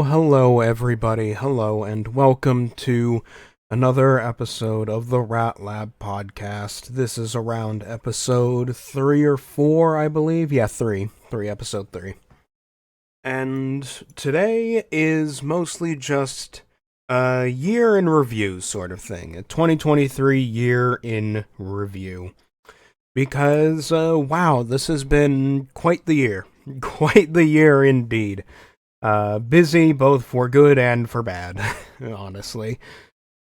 Hello everybody. Hello and welcome to another episode of the Rat Lab podcast. This is around episode 3 or 4, I believe. Yeah, 3. Episode 3. And today is mostly just a year in review sort of thing. A 2023 year in review. Because, wow, this has been quite the year. Quite the year indeed. Busy both for good and for bad, honestly.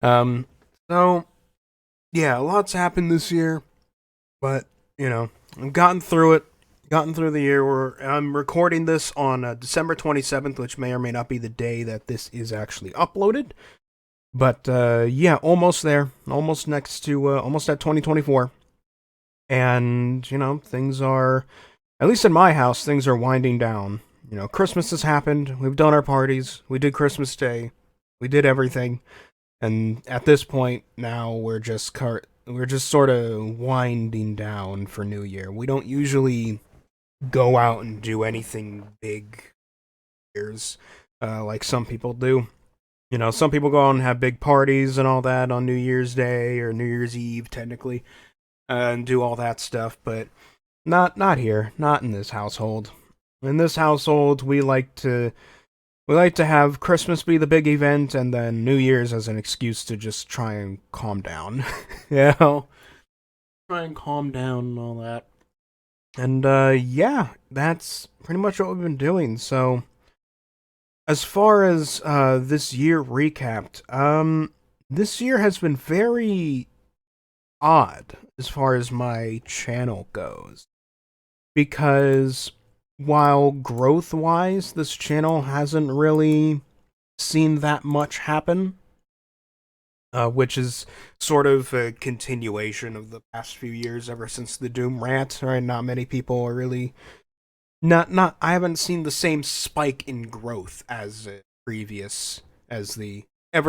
Um, so, yeah, lots happened this year, but, I've gotten through the year. I'm recording this on December 27th, which may or may not be the day that this is actually uploaded. But, yeah, almost there. Almost next to, almost at 2024. And, things are, at least in my house, things are winding down. Christmas has happened. We've done our parties. We did Christmas Day. We did everything. And at this point, now we're just sort of winding down for New Year. We don't usually go out and do anything big years like some people do. Some people go out and have big parties and all that on New Year's Day or New Year's Eve, technically, and do all that stuff. But not here. Not in this household. In this household, we like to have Christmas be the big event, and then New Year's as an excuse to just try and calm down. Try and calm down and all that. And yeah, that's pretty much what we've been doing. So, as far as this year recapped, this year has been very odd as far as my channel goes, because while growth-wise, this channel hasn't really seen that much happen, which is sort of a continuation of the past few years ever since the Doom rant, right? Not many people are really... I haven't seen the same spike in growth as ever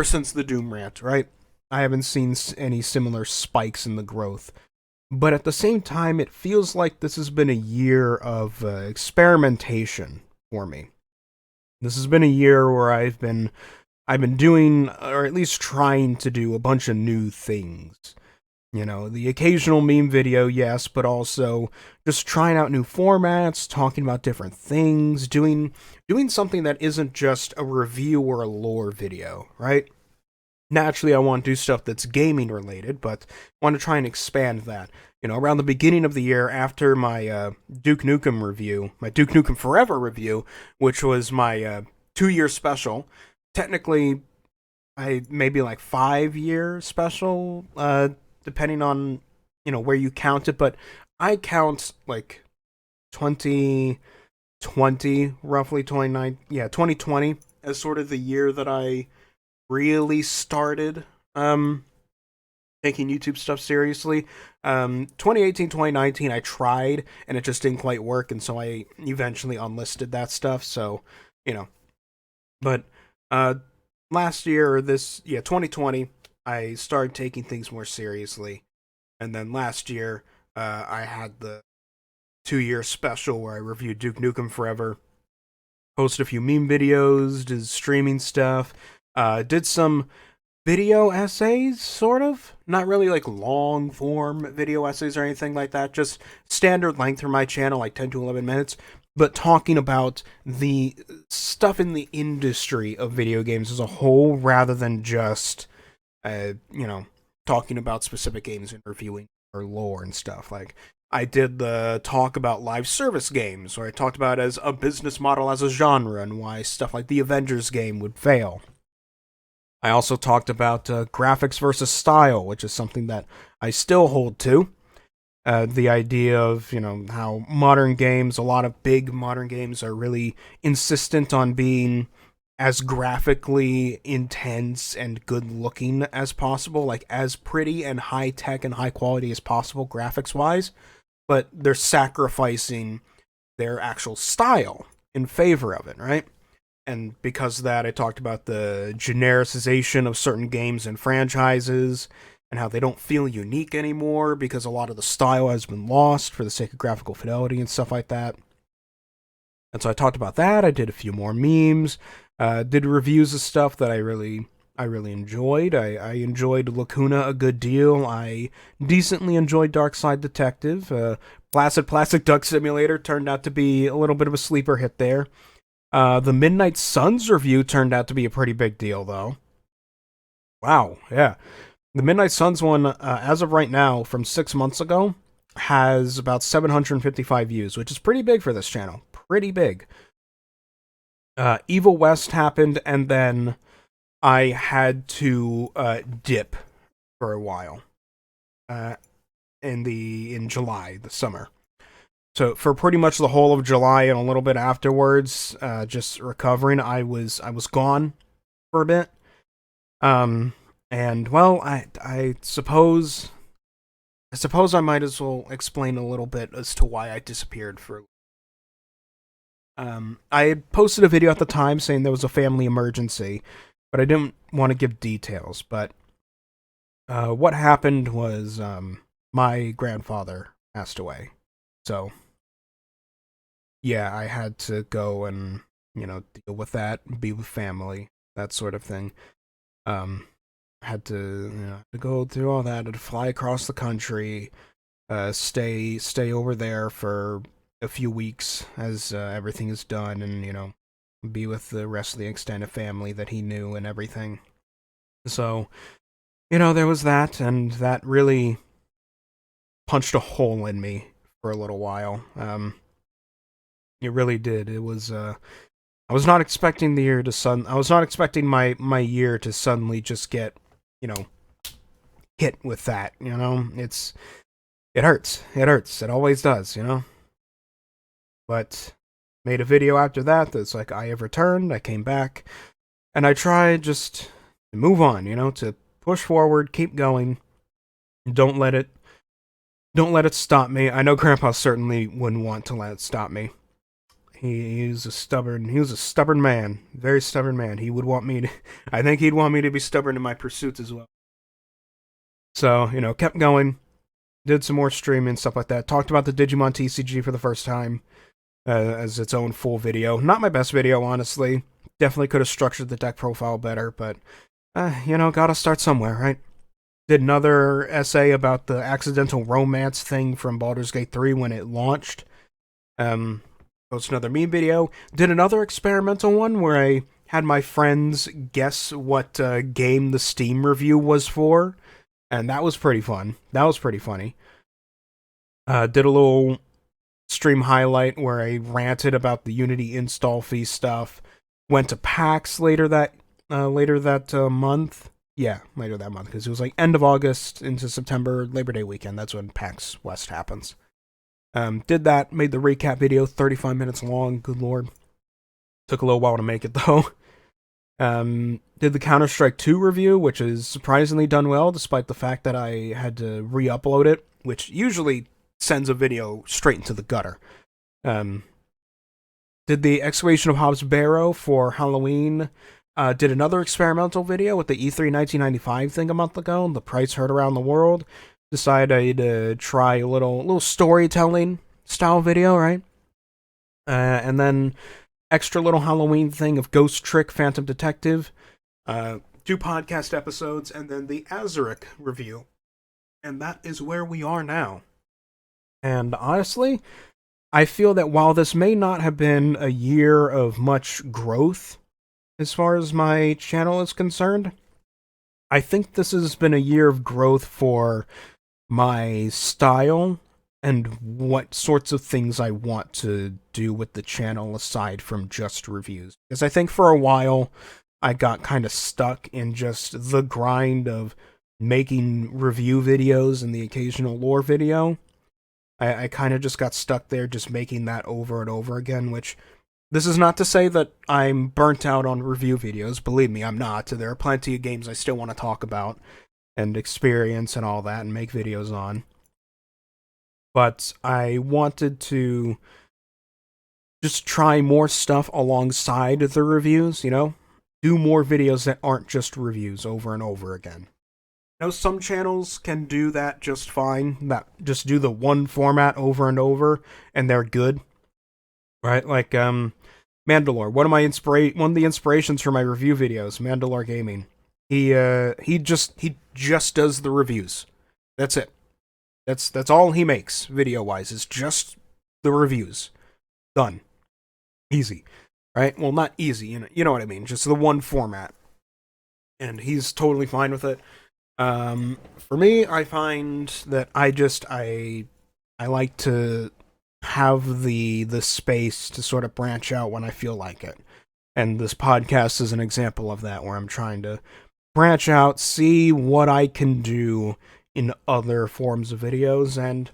since the Doom rant, right? I haven't seen any similar spikes in the growth. But at the same time, it feels like this has been a year of experimentation for me. This has been a year where I've been doing, or at least trying to do, a bunch of new things. The occasional meme video, yes, but also just trying out new formats, talking about different things, doing something that isn't just a review or a lore video, right? Naturally, I want to do stuff that's gaming related, but I want to try and expand that. Around the beginning of the year, after my Duke Nukem review, my Duke Nukem Forever review, which was my 2-year special, technically, maybe like 5-year special, depending on, where you count it, but I count like 2020, roughly 2020 as sort of the year that I really started taking YouTube stuff seriously. 2018, 2019, I tried, and it just didn't quite work, and so I eventually unlisted that stuff, so, But, last year, 2020, I started taking things more seriously, and then last year, I had the 2-year special where I reviewed Duke Nukem Forever, posted a few meme videos, did streaming stuff, did some video essays, sort of. Not really like long form video essays or anything like that, just standard length for my channel, like 10 to 11 minutes, but talking about the stuff in the industry of video games as a whole, rather than just, talking about specific games and reviewing or lore and stuff. Like, I did the talk about live service games, where I talked about it as a business model as a genre, and why stuff like the Avengers game would fail. I also talked about graphics versus style, which is something that I still hold to. The idea of, how modern games, a lot of big modern games, are really insistent on being as graphically intense and good looking as possible, like as pretty and high tech and high quality as possible graphics wise, but they're sacrificing their actual style in favor of it, right? And because of that, I talked about the genericization of certain games and franchises, and how they don't feel unique anymore because a lot of the style has been lost for the sake of graphical fidelity and stuff like that. And so I talked about that. I did a few more memes, did reviews of stuff that I really enjoyed. I enjoyed Lacuna a good deal. I decently enjoyed Dark Side Detective. Placid Plastic Duck Simulator turned out to be a little bit of a sleeper hit there. The Midnight Suns review turned out to be a pretty big deal, though. Wow, yeah. The Midnight Suns one, as of right now, from 6 months ago, has about 755 views, which is pretty big for this channel. Pretty big. Evil West happened, and then I had to dip for a while uh, in July, the summer. So for pretty much the whole of July and a little bit afterwards, just recovering, I was gone for a bit. Um, and well, I suppose I might as well explain a little bit as to why I disappeared for. I had posted a video at the time saying there was a family emergency, but I didn't want to give details. But what happened was my grandfather passed away, so yeah, I had to go and deal with that, be with family, that sort of thing. Um, had to go through all that, had to fly across the country, stay over there for a few weeks as everything is done, and be with the rest of the extended family that he knew and everything. So there was that, and that really punched a hole in me for a little while. It really did. It was I was not expecting the year to I was not expecting my year to suddenly just get, you know, hit with that, it hurts. It hurts. It always does. But made a video after that that's like I have returned, I came back, and I tried just to move on, to push forward, keep going. Don't let it don't let it stop me. I know Grandpa certainly wouldn't want to let it stop me. He was a stubborn man, very stubborn man. He would want me to, I think he'd want me to be stubborn in my pursuits as well. So, kept going, did some more streaming, stuff like that. Talked about the Digimon TCG for the first time as its own full video. Not my best video, honestly. Definitely could have structured the deck profile better, but, gotta start somewhere, right? Did another essay about the accidental romance thing from Baldur's Gate 3 when it launched. Posted another meme video. Did another experimental one where I had my friends guess what game the Steam review was for, and that was pretty fun. That was pretty funny. Did a little stream highlight where I ranted about the Unity install fee stuff. Went to PAX later that month. Yeah, later that month, because it was like end of August into September, Labor Day weekend. That's when PAX West happens. Did that, made the recap video 35 minutes long, good lord. Took a little while to make it though. Did the Counter-Strike 2 review, which is surprisingly done well, despite the fact that I had to re-upload it, which usually sends a video straight into the gutter. Did the Excavation of Hobbs Barrow for Halloween. Did another experimental video with the E3 1995 thing a month ago, the price heard around the world. Decided I'd try a little storytelling style video, right? And then extra little Halloween thing of Ghost Trick Phantom Detective. 2 podcast episodes, and then the Azuric review. And that is where we are now. And honestly, I feel that while this may not have been a year of much growth as far as my channel is concerned, I think this has been a year of growth for my style and what sorts of things I want to do with the channel aside from just reviews. Because I think for a while I got kind of stuck in just the grind of making review videos and the occasional lore video. I kind of just got stuck there just making that over and over again, which this is not to say that I'm burnt out on review videos. Believe me, I'm not. There are plenty of games I still want to talk about and experience and all that and make videos on. But I wanted to just try more stuff alongside the reviews, Do more videos that aren't just reviews over and over again. Some channels can do that just fine, that just do the one format over and over, and they're good, right? Like, Mandalore, one of the inspirations for my review videos, Mandalore Gaming. He just does the reviews. That's it. That's all he makes video wise is just the reviews. Done. Easy. Right? Well, not easy, you know what I mean, just the one format. And he's totally fine with it. For me, I find that I like to have the space to sort of branch out when I feel like it. And this podcast is an example of that, where I'm trying to branch out, see what I can do in other forms of videos, and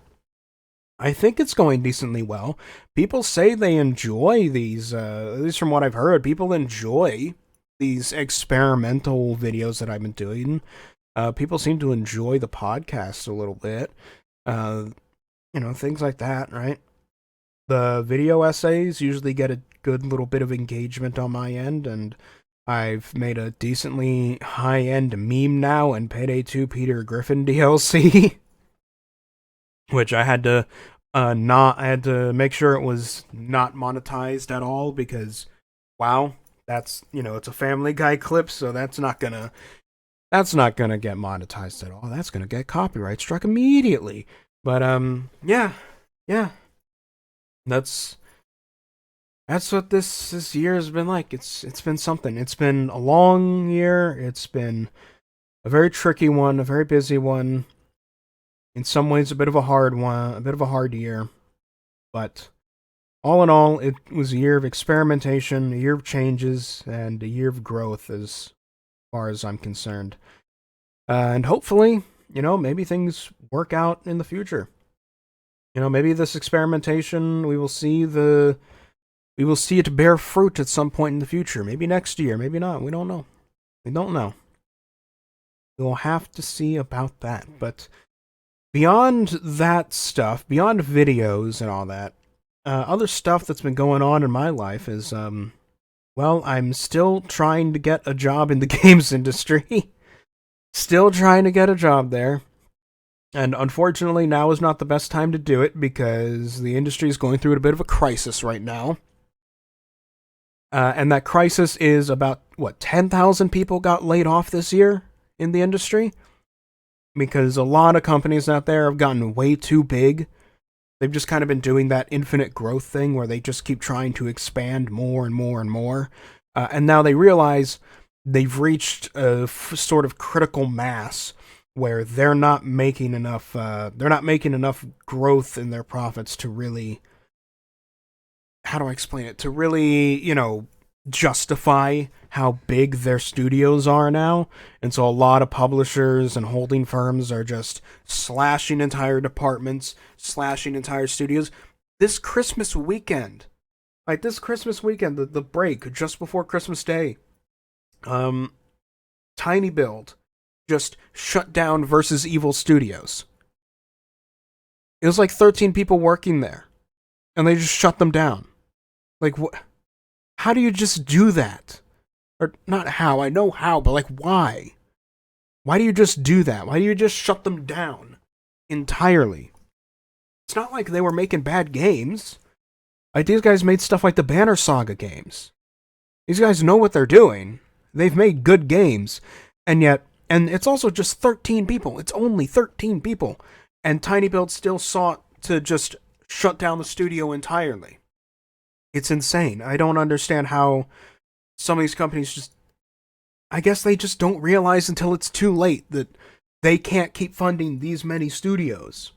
I think it's going decently well. People say they enjoy these, at least from what I've heard, people enjoy these experimental videos that I've been doing. People seem to enjoy the podcast a little bit. Things like that, right? The video essays usually get a good little bit of engagement on my end, and I've made a decently high-end meme now in Payday 2 Peter Griffin DLC, which I had to make sure it was not monetized at all, because wow, that's, it's a Family Guy clip, so that's not gonna get monetized at all. That's gonna get copyright struck immediately. But yeah. That's what this year has been like. It's been something. It's been a long year. It's been a very tricky one, a very busy one. In some ways, a bit of a hard one, a bit of a hard year. But all in all, it was a year of experimentation, a year of changes, and a year of growth as far as I'm concerned. And hopefully, maybe things work out in the future. Maybe this experimentation, we will see it bear fruit at some point in the future. Maybe next year, maybe not. We don't know. We'll have to see about that. But beyond that stuff, beyond videos and all that, other stuff that's been going on in my life is, I'm still trying to get a job in the games industry. Still trying to get a job there. And unfortunately, now is not the best time to do it, because the industry is going through a bit of a crisis right now. And that crisis is about, 10,000 people got laid off this year in the industry? Because a lot of companies out there have gotten way too big. They've just kind of been doing that infinite growth thing where they just keep trying to expand more and more and more. And now they realize they've reached a sort of critical mass where they're not making enough growth in their profits to really, how do I explain it, to really, justify how big their studios are now. And so a lot of publishers and holding firms are just slashing entire departments, slashing entire studios. This Christmas weekend, the break just before Christmas Day, Tiny Build just shut down Versus Evil Studios. It was like 13 people working there, and they just shut them down. Like, what? How do you just do that? Or not how, I know how, but like, why? Why do you just do that? Why do you just shut them down entirely? It's not like they were making bad games. Like, these guys made stuff like the Banner Saga games. These guys know what they're doing. They've made good games, and it's also just 13 people. It's only 13 people. And Tiny Build still sought to just shut down the studio entirely. It's insane. I don't understand how some of these companies I guess they just don't realize until it's too late that they can't keep funding these many studios.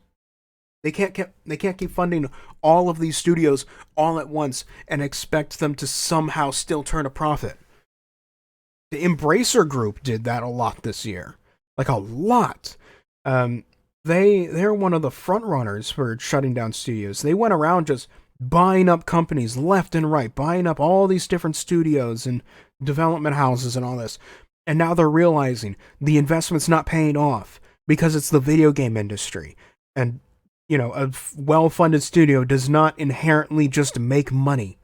They can't keep funding all of these studios all at once and expect them to somehow still turn a profit. The Embracer Group did that a lot this year. Like, a lot. They're one of the front runners for shutting down studios. They went around just buying up companies left and right, buying up all these different studios and development houses and all this. And now they're realizing the investment's not paying off because it's the video game industry. And a well-funded studio does not inherently just make money.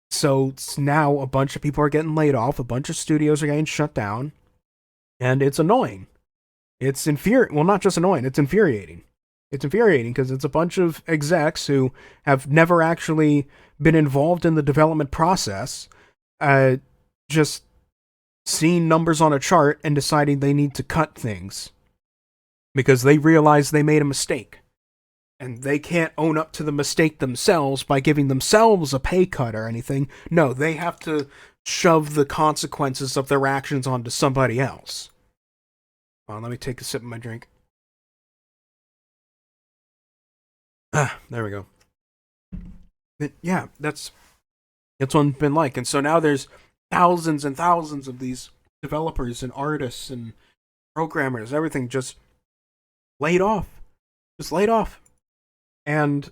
So now a bunch of people are getting laid off, a bunch of studios are getting shut down, and it's annoying. It's infuriating. Well, not just annoying, it's infuriating. It's infuriating because it's a bunch of execs who have never actually been involved in the development process, uh, just seeing numbers on a chart and deciding they need to cut things because they realize they made a mistake. And they can't own up to the mistake themselves by giving themselves a pay cut or anything. No, they have to shove the consequences of their actions onto somebody else. Let me take a sip of my drink. There we go. But yeah, that's what it's been like. And so now there's thousands and thousands of these developers and artists and programmers, everything just laid off. Just laid off. And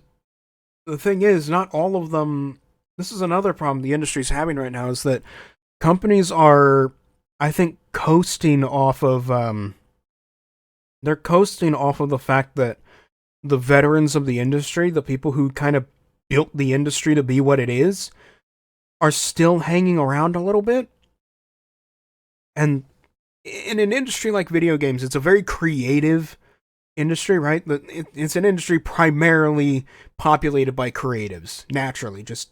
the thing is, not all of them. This is another problem the industry's having right now, is that companies are, I think, coasting off of. They're coasting off of the fact that the veterans of the industry, the people who kind of built the industry to be what it is, are still hanging around a little bit. And in an industry like video games, it's a very creative industry, right? It's an industry primarily populated by creatives, naturally, just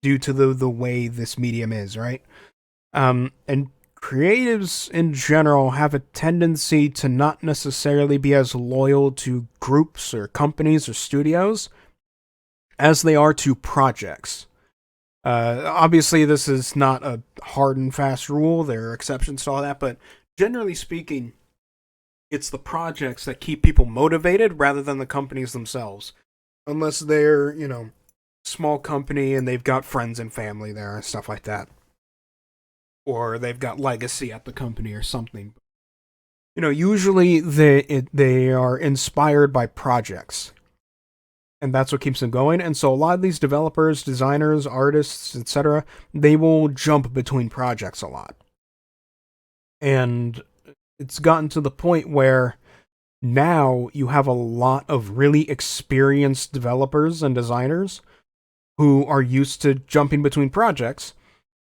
due to the way this medium is, right? And creatives in general have a tendency to not necessarily be as loyal to groups or companies or studios as they are to projects. Obviously, this is not a hard and fast rule. There are exceptions to all that, but generally speaking, it's the projects that keep people motivated rather than the companies themselves. Unless they're, small company and they've got friends and family there and stuff like that. Or they've got legacy at the company or something. Usually they are inspired by projects. And that's what keeps them going. And so a lot of these developers, designers, artists, etc., they will jump between projects a lot. And it's gotten to the point where now you have a lot of really experienced developers and designers who are used to jumping between projects,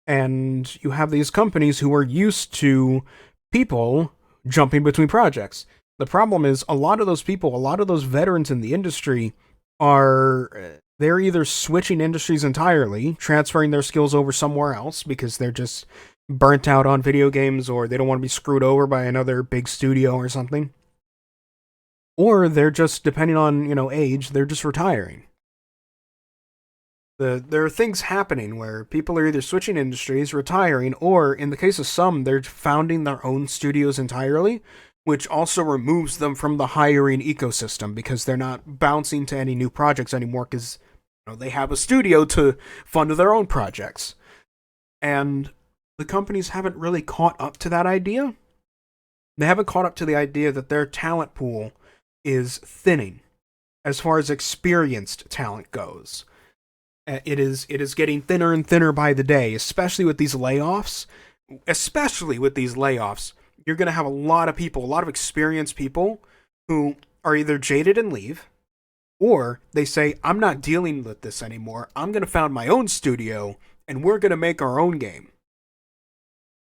and you have these companies who are used to people jumping between projects. The problem is a lot of those people, a lot of those veterans in the industry they're either switching industries entirely, transferring their skills over somewhere else because they're just burnt out on video games, or they don't want to be screwed over by another big studio or something. Or they're just, depending on, age, they're just retiring. There are things happening where people are either switching industries, retiring, or in the case of some, they're founding their own studios entirely, which also removes them from the hiring ecosystem because they're not bouncing to any new projects anymore because they have a studio to fund their own projects. And the companies haven't really caught up to that idea. They haven't caught up to the idea that their talent pool is thinning as far as experienced talent goes. It is getting thinner and thinner by the day, especially with these layoffs. You're going to have a lot of people, a lot of experienced people who are either jaded and leave, or they say, I'm not dealing with this anymore. I'm going to found my own studio, and we're going to make our own game.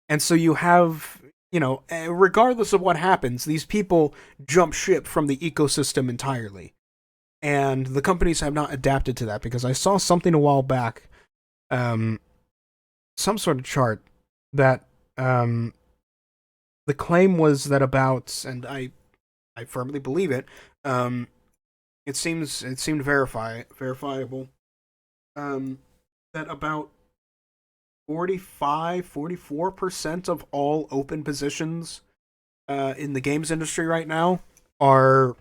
And so you have, regardless of what happens, these people jump ship from the ecosystem entirely. And the companies have not adapted to that, because I saw something a while back, some sort of chart that the claim was that about, and I firmly believe it, it seemed verifiable, that about 44% of all open positions in the games industry right now are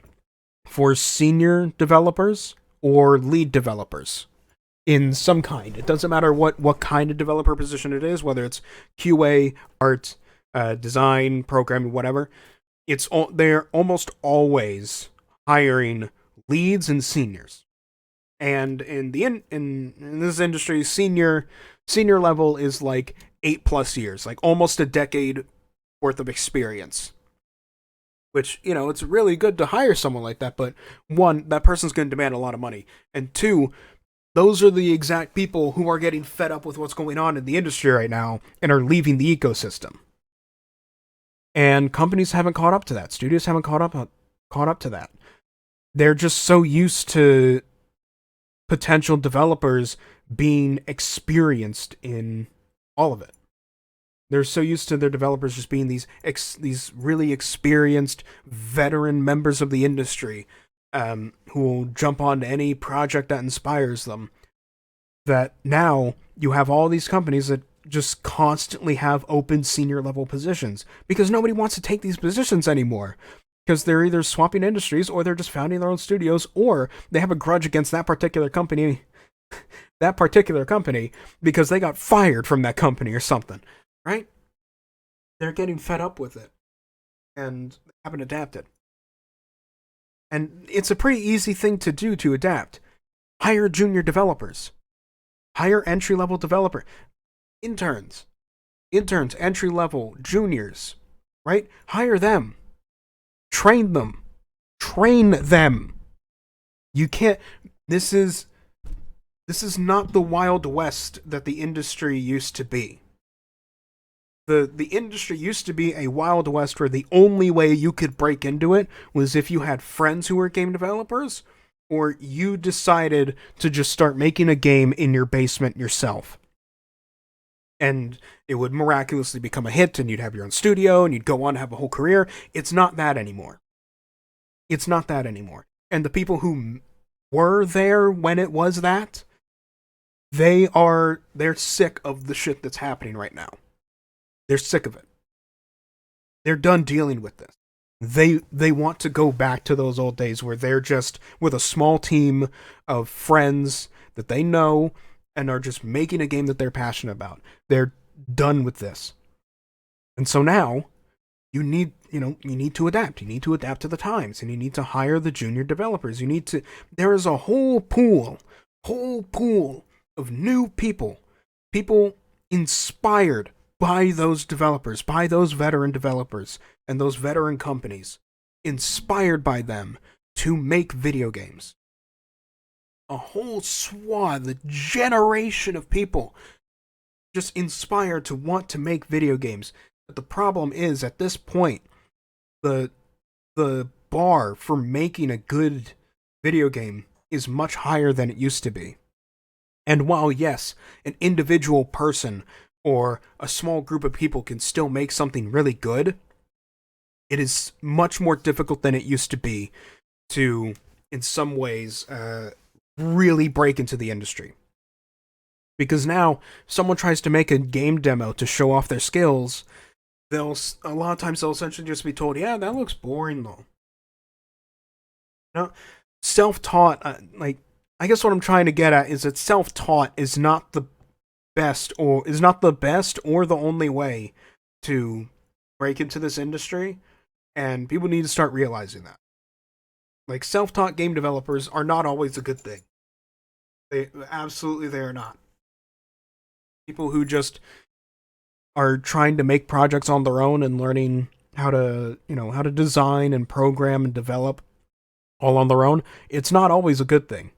for senior developers or lead developers in some kind. It doesn't matter what kind of developer position it is, whether it's QA, art, design, programming, whatever. They're almost always hiring leads and seniors. And in this industry, senior level is like 8+ years, like almost a decade worth of experience. which, it's really good to hire someone like that, but one, that person's going to demand a lot of money, and two, those are the exact people who are getting fed up with what's going on in the industry right now and are leaving the ecosystem. And companies haven't caught up to that. Studios haven't caught up to that. They're just so used to potential developers being experienced in all of it. They're so used to their developers just being these really experienced veteran members of the industry, who will jump onto any project that inspires them, that now you have all these companies that just constantly have open senior level positions because nobody wants to take these positions anymore, because they're either swapping industries or they're just founding their own studios, or they have a grudge against that particular company because they got fired from that company or something, right? They're getting fed up with it and haven't adapted. And it's a pretty easy thing to do to adapt. Hire junior developers. Hire entry-level developer. Interns, entry-level, juniors, right? Hire them. Train them. You can't... This is not the Wild West that the industry used to be. The industry used to be a Wild West where the only way you could break into it was if you had friends who were game developers, or you decided to just start making a game in your basement yourself. And it would miraculously become a hit, and you'd have your own studio, and you'd go on to have a whole career. It's not that anymore. And the people who were there when it was that, they're sick of the shit that's happening right now. They're sick of it. They're done dealing with this. They want to go back to those old days where they're just with a small team of friends that they know and are just making a game that they're passionate about. They're done with this. And so now you need to adapt. You need to adapt to the times, and you need to hire the junior developers. There is a whole pool of new people inspired by those developers, by those veteran developers and those veteran companies, inspired by them to make video games. A whole swath, a generation of people just inspired to want to make video games. But the problem is, at this point, the bar for making a good video game is much higher than it used to be. And while, yes, an individual person or a small group of people can still make something really good, it is much more difficult than it used to be to, in some ways, really break into the industry. Because now, someone tries to make a game demo to show off their skills, a lot of times they'll essentially just be told, yeah, that looks boring though. Self-taught, I guess what I'm trying to get at is that self-taught is not the best or the only way to break into this industry, and people need to start realizing that. Like, self-taught game developers are not always a good thing. They are not. People who just are trying to make projects on their own and learning how to design and program and develop all on their own, it's not always a good thing.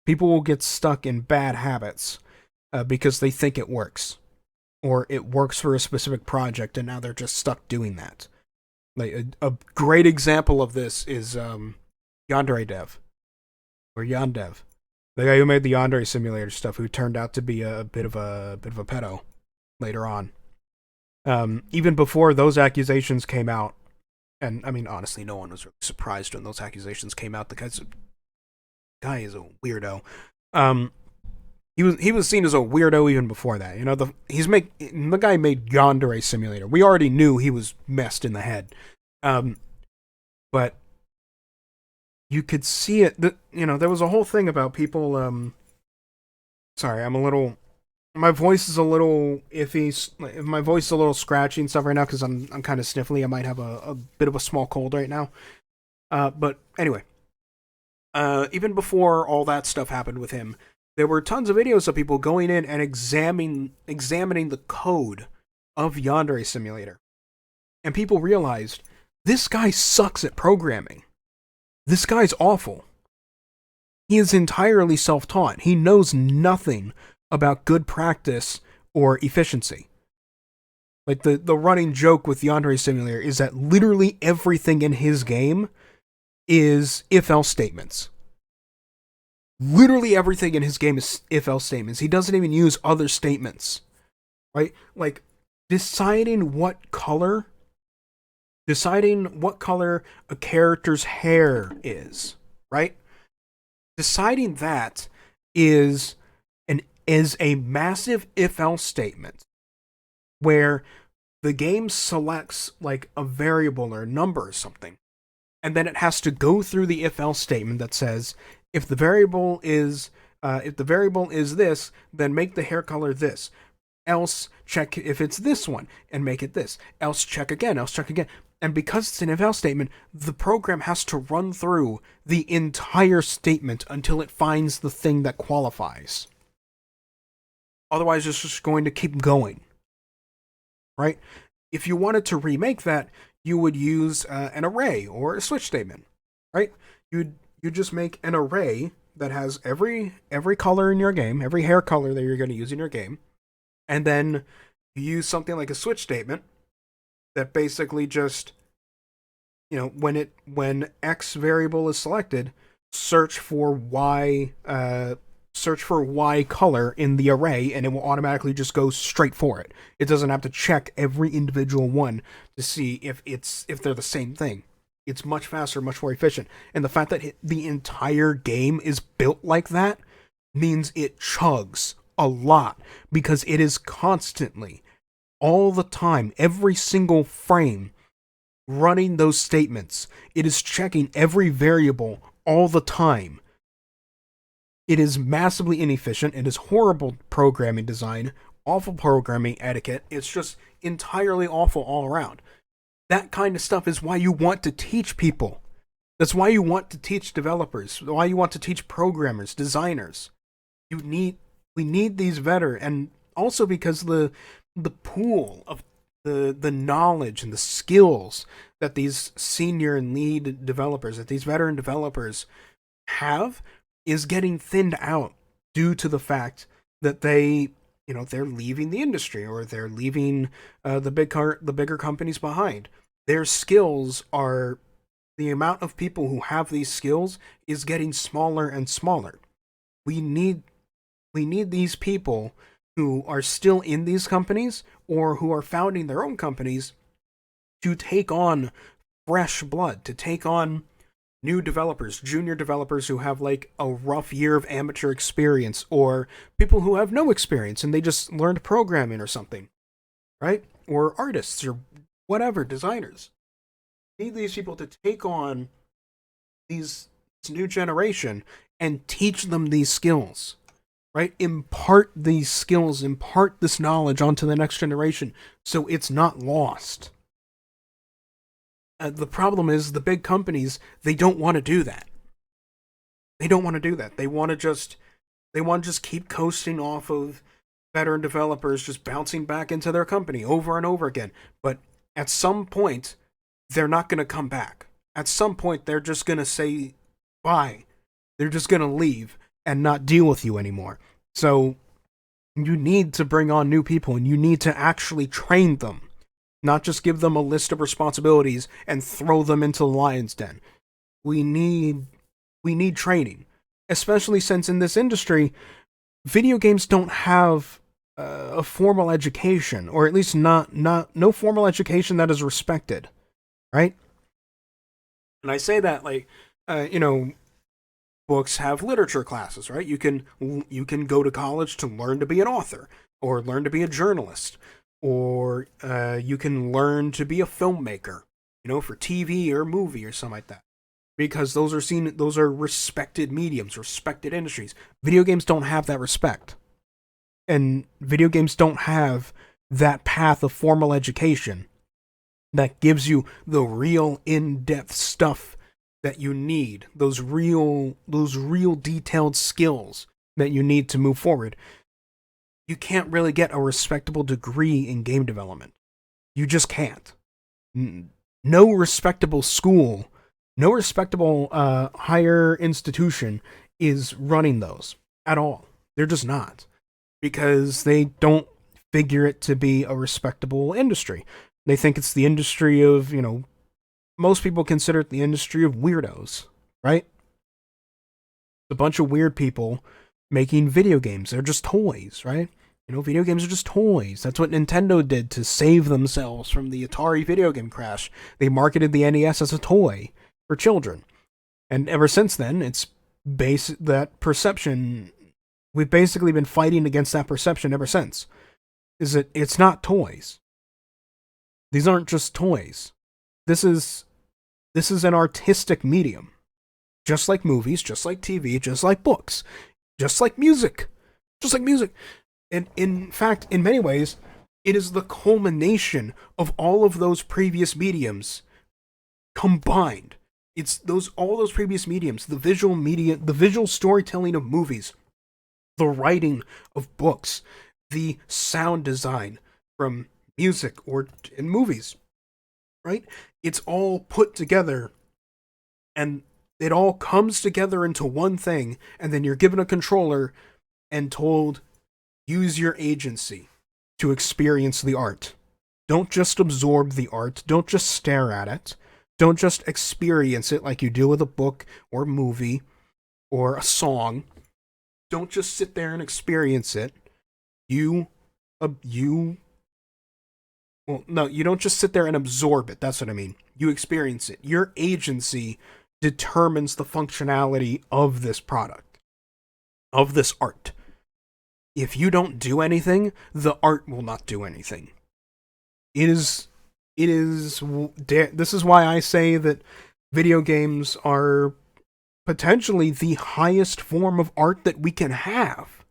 People will get stuck in bad habits because they think it works, or it works for a specific project, and now they're just stuck doing that. Like a great example of this is Yandere Dev, or Yandev, the guy who made the Yandere Simulator stuff, who turned out to be a bit of a pedo later on. Even before those accusations came out, and I mean, honestly, no one was really surprised when those accusations came out. The guy is a weirdo. He was seen as a weirdo even before that. The guy made Yandere Simulator. We already knew he was messed in the head. But you could see it. There was a whole thing about people. Sorry, my voice is a little iffy. My voice is a little scratchy and stuff right now because I'm kind of sniffly. I might have a bit of a small cold right now. But anyway, even before all that stuff happened with him, there were tons of videos of people going in and examining the code of Yandere Simulator. And people realized This guy sucks at programming. This guy's awful. He is entirely self-taught. He knows nothing about good practice or efficiency. Like, the running joke with the Andre Simulator is that literally everything in his game is if-else statements. Literally everything in his game is if-else statements. He doesn't even use other statements. Right? Like, deciding what color a character's hair is, right? Deciding that is a massive if-else statement where the game selects like a variable or a number or something, and then it has to go through the if-else statement that says if the variable is this, then make the hair color this. Else check if it's this one and make it this. Else check again. And because it's an if-else statement, the program has to run through the entire statement until it finds the thing that qualifies. Otherwise, it's just going to keep going. Right? If you wanted to remake that, you would use an array or a switch statement. Right? You'd just make an array that has every color in your game, every hair color that you're going to use in your game, and then you use something like a switch statement that basically just, when X variable is selected, search for Y color in the array, and it will automatically just go straight for it. It doesn't have to check every individual one to see if they're the same thing. It's much faster, much more efficient. And the fact that the entire game is built like that means it chugs a lot, because it is constantly, all the time, every single frame, running those statements. It is checking every variable all the time. It is massively inefficient. It is horrible programming design, awful programming etiquette. It's just entirely awful all around. That kind of stuff is why you want to teach people. That's why you want to teach developers, why you want to teach programmers, designers. We need these veterans, and also because the pool of the knowledge and the skills that these senior and lead developers, that these veteran developers have, is getting thinned out due to the fact that they're leaving the industry, or they're leaving the bigger companies behind. Their skills are, the amount of people who have these skills is getting smaller and smaller. We need these people who are still in these companies or who are founding their own companies to take on fresh blood, to take on new developers, junior developers who have like a rough year of amateur experience, or people who have no experience and they just learned programming or something, right? Or artists or whatever, designers. We need these people to take on this new generation and teach them these skills. Right? Impart these skills, impart this knowledge onto the next generation so it's not lost. The problem is the big companies, they don't want to do that. They don't want to do that. They want to just keep coasting off of veteran developers just bouncing back into their company over and over again. But at some point, they're not going to come back. At some point, they're just going to say bye. They're just going to leave and not deal with you anymore. So you need to bring on new people, and you need to actually train them, not just give them a list of responsibilities and throw them into the lion's den. We need training, especially since in this industry, video games don't have a formal education, or at least no formal education that is respected, right? And I say that like, books have literature classes, right? You can go to college to learn to be an author, or learn to be a journalist, or you can learn to be a filmmaker, for TV or movie or something like that. Because those are respected mediums, respected industries. Video games don't have that respect. And video games don't have that path of formal education that gives you the real in-depth stuff that you need, those real detailed skills that you need to move forward. You can't really get a respectable degree in game development. You just can't. No respectable school, no respectable higher institution is running those at all. They're just not, because they don't figure it to be a respectable industry. They think it's the industry of, most people consider it the industry of weirdos, right? A bunch of weird people making video games. They're just toys, right? Video games are just toys. That's what Nintendo did to save themselves from the Atari video game crash. They marketed the NES as a toy for children. And ever since then, that perception. We've basically been fighting against that perception ever since. Is that it's not toys. These aren't just toys. This is an artistic medium. Just like movies, just like TV, just like books, just like music. Just like music. And in fact, in many ways, it is the culmination of all of those previous mediums combined. It's all those previous mediums, the visual media, the visual storytelling of movies, the writing of books, the sound design from music or in movies, right? It's all put together, and it all comes together into one thing, and then you're given a controller and told, use your agency to experience the art. Don't just absorb the art. Don't just stare at it. Don't just experience it like you do with a book or movie or a song. Don't just sit there and experience it. You don't just sit there and absorb it. That's what I mean. You experience it. Your agency determines the functionality of this product, of this art. If you don't do anything, the art will not do anything. This is why I say that video games are potentially the highest form of art that we can have.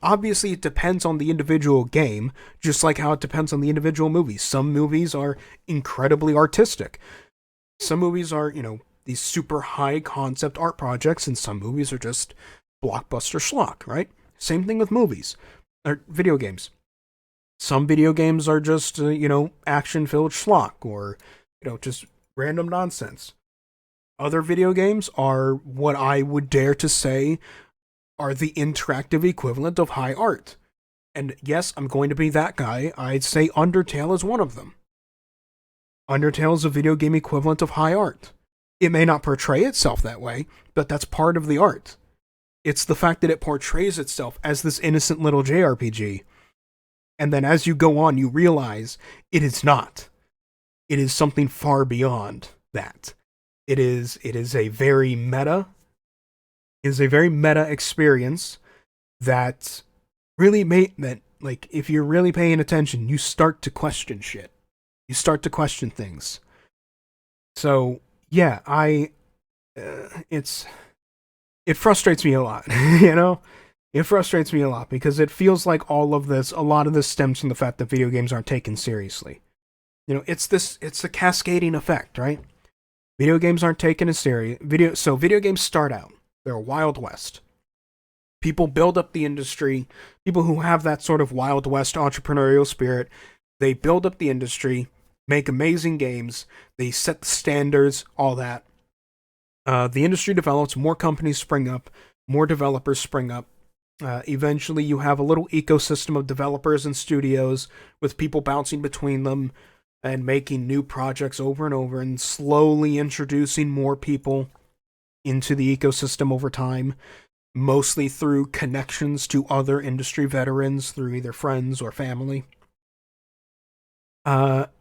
Obviously it depends on the individual game, just like how it depends on the individual movie. Some movies are incredibly artistic. Some movies are, these super high concept art projects, and some movies are just blockbuster schlock, right? Same thing with movies, or video games. Some video games are just, action-filled schlock, or, just random nonsense. Other video games are what I would dare to say are the interactive equivalent of high art. And yes, I'm going to be that guy. I'd say Undertale is one of them. Undertale is a video game equivalent of high art. It may not portray itself that way, but that's part of the art. It's the fact that it portrays itself as this innocent little JRPG. And then as you go on, you realize it is not. It is something far beyond that. It is a very meta. It is a very meta experience that really if you're really paying attention, you start to question shit. You start to question things. So, yeah, it frustrates me a lot, It frustrates me a lot because it feels like a lot of this stems from the fact that video games aren't taken seriously. It's a cascading effect, right? Video games aren't taken as serious. Video games start out. They're a Wild West. People build up the industry. People who have that sort of Wild West entrepreneurial spirit, they build up the industry, make amazing games, they set the standards, all that. The industry develops, more companies spring up, more developers spring up. Eventually you have a little ecosystem of developers and studios with people bouncing between them and making new projects over and over and slowly introducing more people into the ecosystem over time, mostly through connections to other industry veterans through either friends or family. But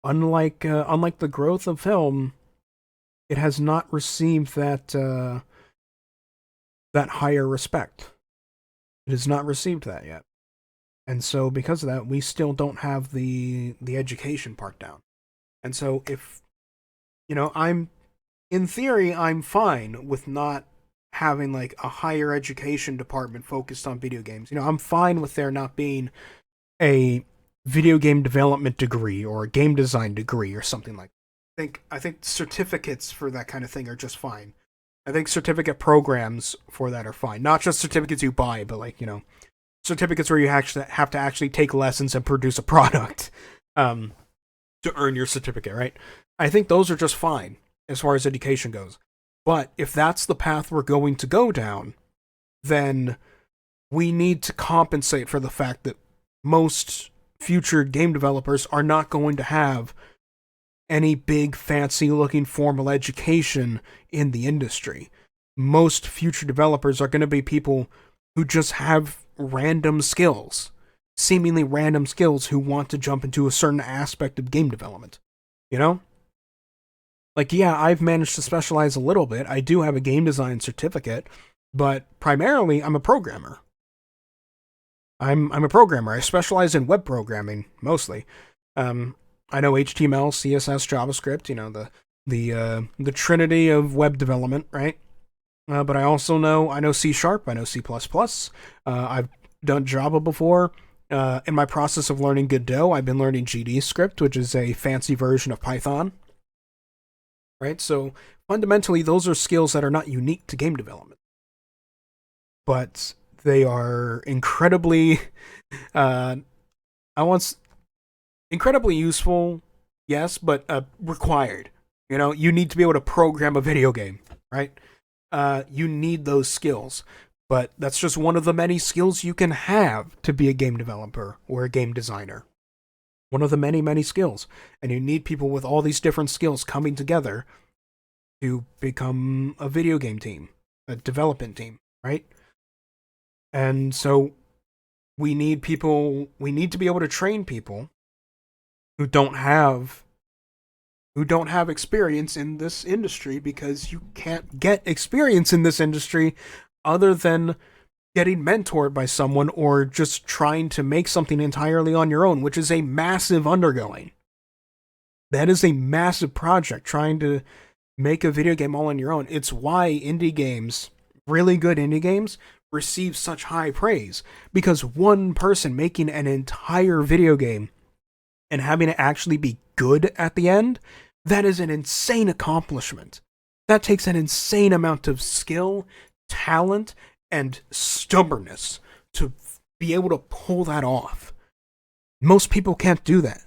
unlike the growth of film, it has not received that higher respect. It has not received that yet. And so because of that, we still don't have the education part down. And so if, in theory, I'm fine with not having like a higher education department focused on video games. I'm fine with there not being a video game development degree or a game design degree or something like that. I think certificates for that kind of thing are just fine. I think certificate programs for that are fine. Not just certificates you buy, but certificates where you actually have to actually take lessons and produce a product. to earn your certificate, right? I think those are just fine as far as education goes. But if that's the path we're going to go down, then we need to compensate for the fact that most future game developers are not going to have any big, fancy looking formal education in the industry. Most future developers are going to be people who just have random skills, seemingly random skills, who want to jump into a certain aspect of game development. You know? Like, yeah, I've managed to specialize a little bit. I do have a game design certificate, but primarily I'm a programmer. I'm a programmer. I specialize in web programming mostly. I know HTML, CSS, JavaScript. The trinity of web development, right? But I also know C Sharp. I know C++. I've done Java before. In my process of learning Godot, I've been learning GD script, which is a fancy version of Python. Right? So fundamentally, those are skills that are not unique to game development, but they are incredibly, incredibly useful. Yes, but required. You need to be able to program a video game, right? You need those skills, but that's just one of the many skills you can have to be a game developer or a game designer. One of the many, many skills. And you need people with all these different skills coming together to become a video game team, a development team, right? And so we need to be able to train people who don't have experience in this industry, because you can't get experience in this industry other than getting mentored by someone or just trying to make something entirely on your own, which is a massive undergoing. That is a massive project, trying to make a video game all on your own. It's why indie games, really good indie games, receive such high praise, because one person making an entire video game and having it actually be good at the end, that is an insane accomplishment. That takes an insane amount of skill, talent, and stubbornness to be able to pull that off. Most people can't do that.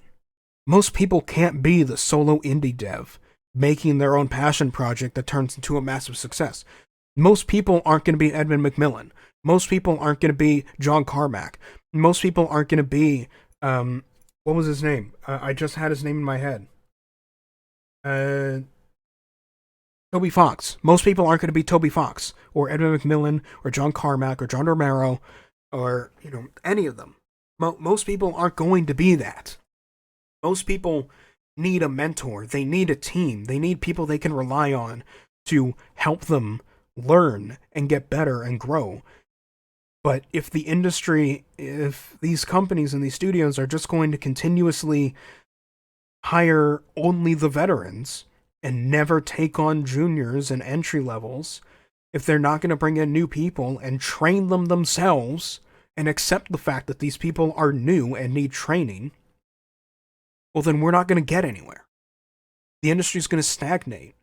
Most people can't be the solo indie dev making their own passion project that turns into a massive success. Most people aren't going to be Edmund McMillan. Most people aren't going to be John Carmack. Most people aren't going to be, what was his name? I just had his name in my head. Toby Fox. Most people aren't going to be Toby Fox, or Edmund McMillan, or John Carmack, or John Romero, or, any of them. Most people aren't going to be that. Most people need a mentor. They need a team. They need people they can rely on to help them learn and get better and grow. But if these companies and these studios are just going to continuously hire only the veterans and never take on juniors and entry levels, if they're not going to bring in new people and train them themselves and accept the fact that these people are new and need training, well, then we're not going to get anywhere. The industry's going to stagnate,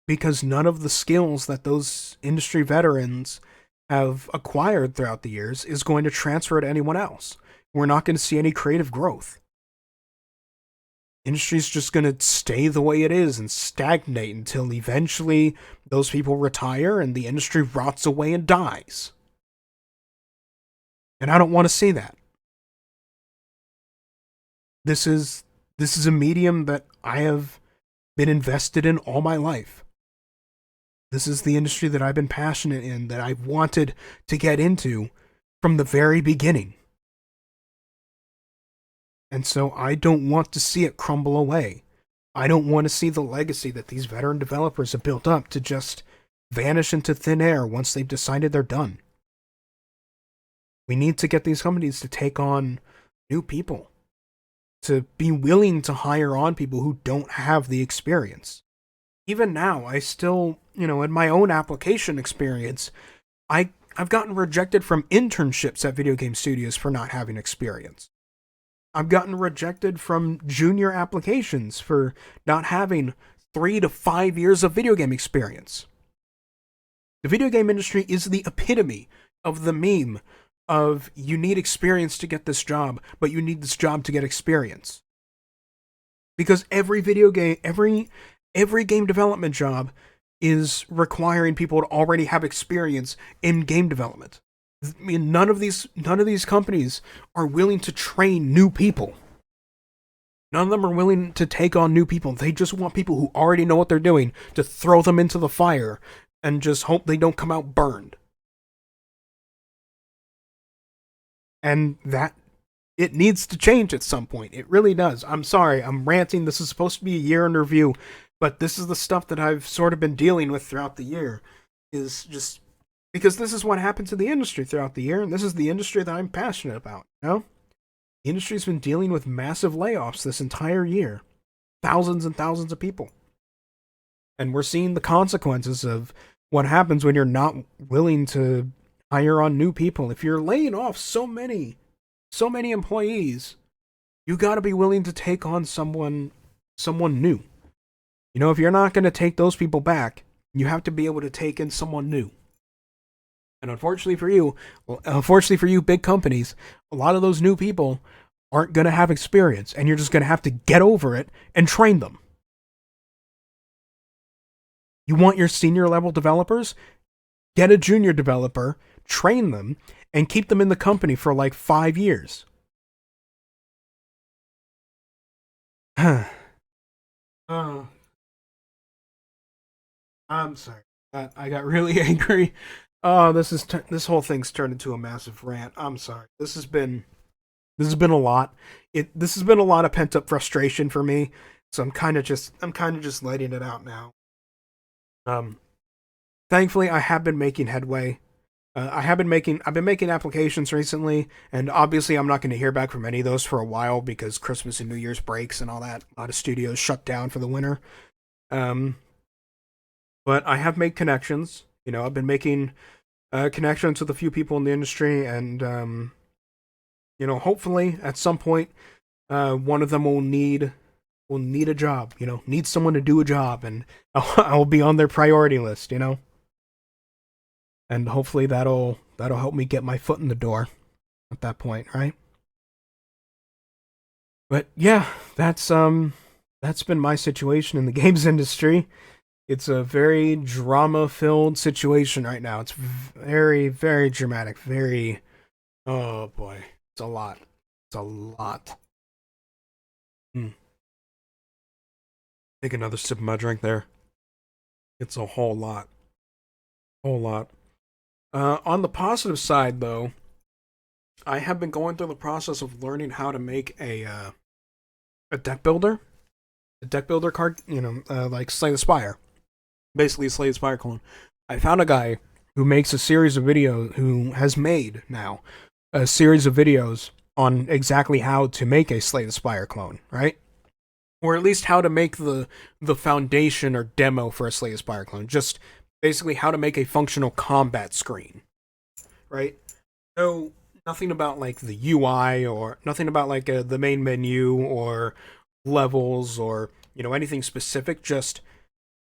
because none of the skills that those industry veterans have acquired throughout the years is going to transfer to anyone else. We're not going to see any creative growth. Industry's just going to stay the way it is and stagnate until eventually those people retire and the industry rots away and dies. And I don't want to see that. This is a medium that I have been invested in all my life. This is the industry that I've been passionate in, that I've wanted to get into from the very beginning. And so I don't want to see it crumble away. I don't want to see the legacy that these veteran developers have built up to just vanish into thin air once they've decided they're done. We need to get these companies to take on new people, to be willing to hire on people who don't have the experience. Even now, I still, in my own application experience, I've gotten rejected from internships at video game studios for not having experience. I've gotten rejected from junior applications for not having 3 to 5 years of video game experience. The video game industry is the epitome of the meme of, you need experience to get this job, but you need this job to get experience. because every game development job is requiring people to already have experience in game development. I mean, none of these companies are willing to train new people. None of them are willing to take on new people. They just want people who already know what they're doing to throw them into the fire and just hope they don't come out burned. And that it needs to change at some point. It really does. I'm sorry, I'm ranting. This is supposed to be a year in review, but this is the stuff that I've sort of been dealing with throughout the year. Is just because this is what happened to the industry throughout the year, and this is the industry that I'm passionate about. You know, the industry's been dealing with massive layoffs this entire year, thousands and thousands of people, and we're seeing the consequences of what happens when you're not willing to hire on new people. If you're laying off so many employees, you got to be willing to take on someone new. You know, if you're not going to take those people back, you have to be able to take in someone new. And unfortunately for you big companies, a lot of those new people aren't going to have experience, and you're just going to have to get over it and train them. You want your senior level developers? Get a junior developer, train them, and keep them in the company for like 5 years. Oh, I'm sorry. I got really angry. Oh, this whole thing's turned into a massive rant. I'm sorry. This has been a lot. This has been a lot of pent up frustration for me. So I'm kind of just letting it out now. Um, Thankfully, I have been making headway. I've been making applications recently, and obviously I'm not going to hear back from any of those for a while because Christmas and New Year's breaks and all that. A lot of studios shut down for the winter. Um, but I have made connections. You know, I've been making connections with a few people in the industry, and hopefully at some point, one of them will need a job. You know, need someone to do a job, and I'll be on their priority list. You know, and hopefully that'll help me get my foot in the door at that point, right? But yeah, that's been my situation in the games industry. It's a very drama filled situation right now. It's very very dramatic. Very, oh boy, it's a lot. It's a lot. Hmm. Take another sip of my drink there. It's a whole lot. Whole lot. On the positive side, though, I have been going through the process of learning how to make a deck builder, card. Like Slay the Spire, basically a Slay the Spire clone. I found a guy who makes a series of videos, who has made now a series of videos on exactly how to make a Slay the Spire clone, right? Or at least how to make the foundation or demo for a Slay the Spire clone. Just basically how to make a functional combat screen, right? So nothing about like the UI, or nothing about like the main menu or levels, or anything specific. Just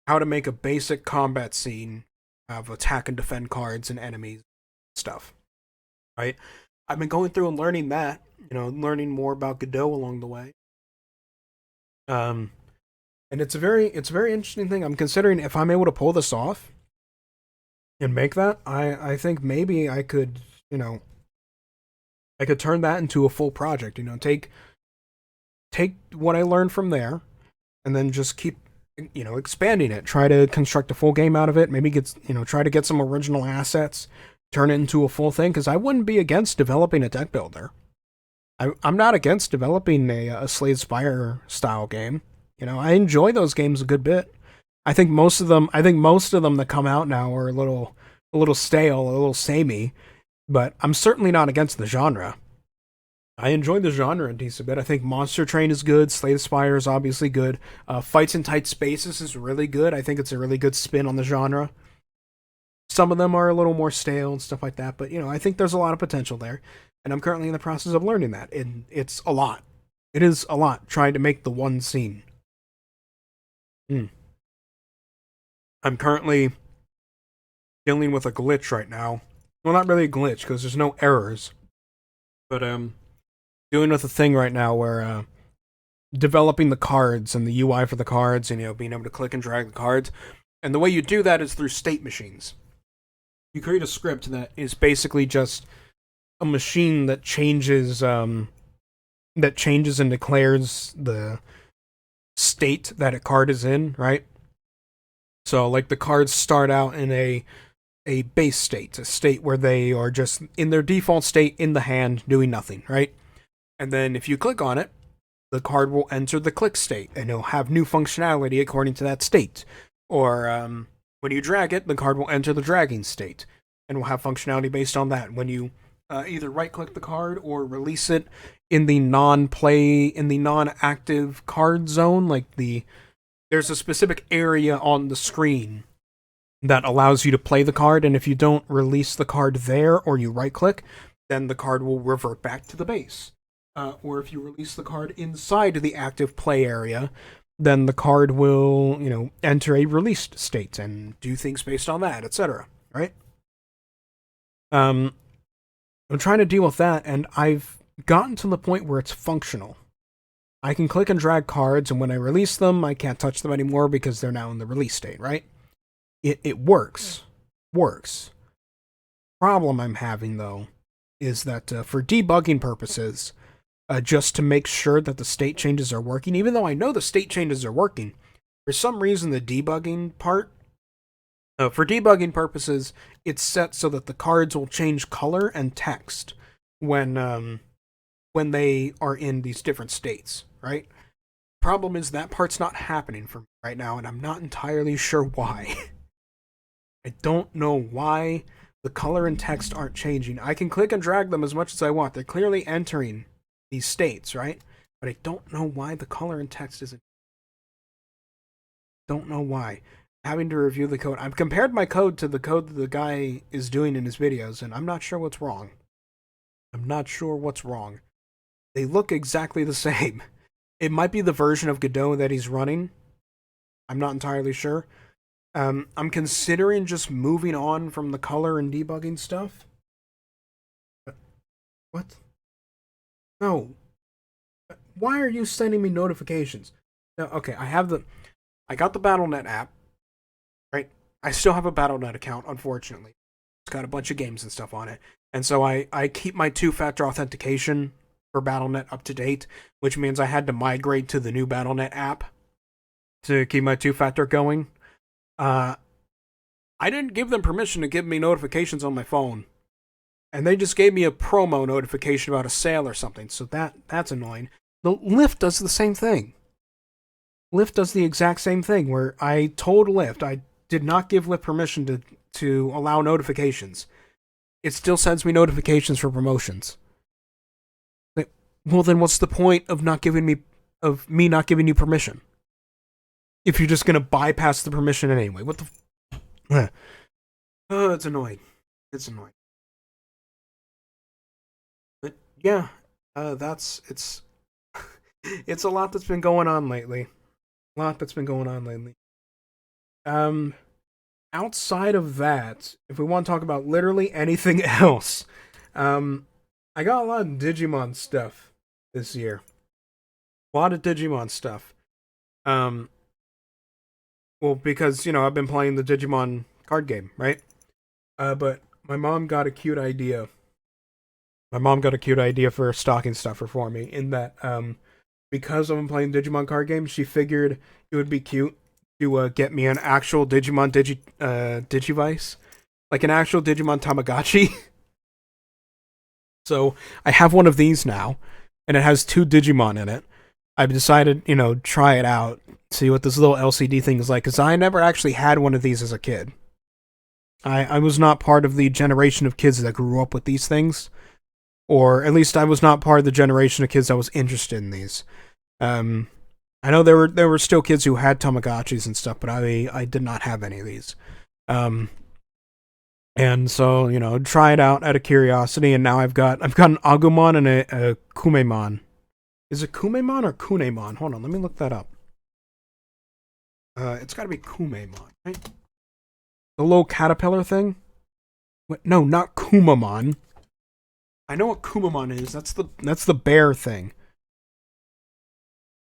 how to make a basic combat scene of attack and defend cards and enemies stuff, right? I've been going through and learning that, learning more about Godot along the way. Um, and it's a very interesting thing. I'm considering if I'm able to pull this off and make that, I think maybe I could turn that into a full project. Take what I learned from there, and then just keep expanding it. Try to construct a full game out of it. Maybe try to get some original assets, turn it into a full thing. Because I wouldn't be against developing a deck builder. I'm not against developing a Slade Spire style game. I enjoy those games a good bit. I think most of them that come out now are a little stale, a little samey, but I'm certainly not against the genre. I enjoy the genre a decent bit. I think Monster Train is good. Slay the Spire is obviously good. Fights in Tight Spaces is really good. I think it's a really good spin on the genre. Some of them are a little more stale and stuff like that, but I think there's a lot of potential there, and I'm currently in the process of learning that. And it's a lot. It is a lot trying to make the one scene. Hmm. I'm currently dealing with a glitch right now. Well, not really a glitch because there's no errors, but dealing with a thing right now where developing the cards and the UI for the cards, and being able to click and drag the cards. And the way you do that is through state machines. You create a script that is basically just a machine that changes and declares the state that a card is in, right? So like the cards start out in a base state, a state where they are just in their default state in the hand doing nothing, right? And then if you click on it, the card will enter the click state and it'll have new functionality according to that state. Or when you drag it, the card will enter the dragging state and will have functionality based on that. When you either right-click the card or release it in the non-active card zone, like there's a specific area on the screen that allows you to play the card, and if you don't release the card there or you right-click, then the card will revert back to the base. Or if you release the card inside the active play area, then the card will, enter a released state and do things based on that, etc. Right? I'm trying to deal with that, and I've gotten to the point where it's functional. I can click and drag cards, and when I release them, I can't touch them anymore because they're now in the release state, right? It works. Works. Problem I'm having, though, is that for debugging purposes, just to make sure that the state changes are working, even though I know the state changes are working, for some reason the debugging part, for debugging purposes, it's set so that the cards will change color and text when they are in these different states, right? Problem is that part's not happening for me right now, and I'm not entirely sure why. I don't know why the color and text aren't changing. I can click and drag them as much as I want. They're clearly entering these states, right? But I don't know why the color and text isn't. Don't know why. Having to review the code. I've compared my code to the code that the guy is doing in his videos, and I'm not sure what's wrong. I'm not sure what's wrong. They look exactly the same. It might be the version of Godot that he's running. I'm not entirely sure. I'm considering just moving on from the color and debugging stuff. What? No. Why are you sending me notifications? No, okay, I got the BattleNet app, right? I still have a BattleNet account, unfortunately. It's got a bunch of games and stuff on it. And so I keep my two-factor authentication for BattleNet up to date, which means I had to migrate to the new BattleNet app to keep my two-factor going. I didn't give them permission to give me notifications on my phone. And they just gave me a promo notification about a sale or something, so that's annoying. The Lyft does the same thing. Lyft does the exact same thing, where I told Lyft I did not give Lyft permission to allow notifications. It still sends me notifications for promotions. Well, then what's the point of me not giving you permission? If you're just gonna bypass the permission anyway, what the? Oh, it's annoying. It's annoying. But yeah, it's it's a lot that's been going on lately. A lot that's been going on lately. Um, Outside of that, if we want to talk about literally anything else, I got a lot of Digimon stuff this year. A lot of Digimon stuff. Um, well, because I've been playing the Digimon card game, right? But my mom got a cute idea. My mom got a cute idea for a stocking stuffer for me. In that, because I'm playing Digimon card games, she figured it would be cute to get me an actual Digimon Digivice, like an actual Digimon Tamagotchi. So I have one of these now, and it has 2 Digimon in it. I've decided, try it out, see what this little LCD thing is like, because I never actually had one of these as a kid. I was not part of the generation of kids that grew up with these things, or at least I was not part of the generation of kids that was interested in these. I know there were still kids who had Tamagotchis and stuff, but I did not have any of these. And so, try it out out of curiosity, and now I've got an Agumon and a Kumemon. Is it Kumemon or Kunemon? Hold on, let me look that up. It's gotta be Kumemon, right? The little caterpillar thing? No, not Kumamon. I know what Kumamon is. That's the bear thing.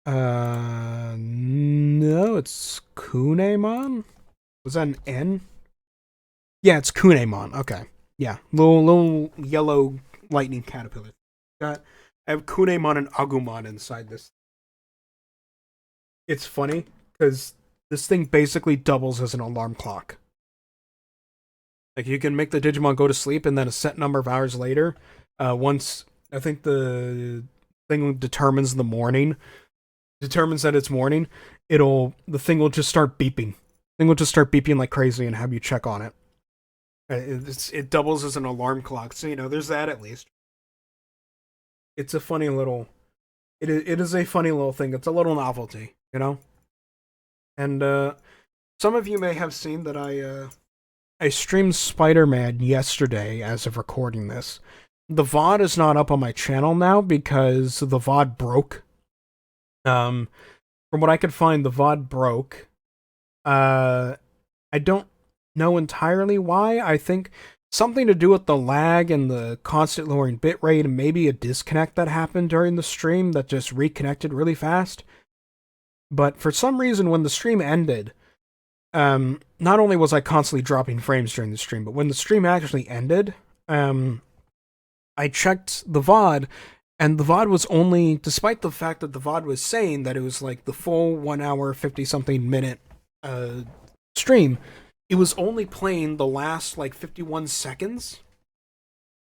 No, it's Kunemon? Was that an N? Yeah, it's Kunemon. Okay. Yeah. Little yellow lightning caterpillar. Got I have Kunemon and Agumon inside this. It's funny, because this thing basically doubles as an alarm clock. Like, you can make the Digimon go to sleep, and then a set number of hours later, once I think the thing determines the morning, determines that it's morning, the thing will just start beeping. The thing will just start beeping like crazy and have you check on it. It doubles as an alarm clock, so there's that at least. It's a funny little. It is a funny little thing. It's a little novelty. And some of you may have seen that I streamed Spider-Man yesterday as of recording this. The VOD is not up on my channel now because the VOD broke. From what I could find, the VOD broke. I don't know entirely why. I think something to do with the lag and the constant lowering bitrate, and maybe a disconnect that happened during the stream that just reconnected really fast. But for some reason, when the stream ended, not only was I constantly dropping frames during the stream, but when the stream actually ended, I checked the VOD, and the VOD was only, despite the fact that the VOD was saying that it was like the full 1 hour, 50-something minute stream, it was only playing the last like 51 seconds.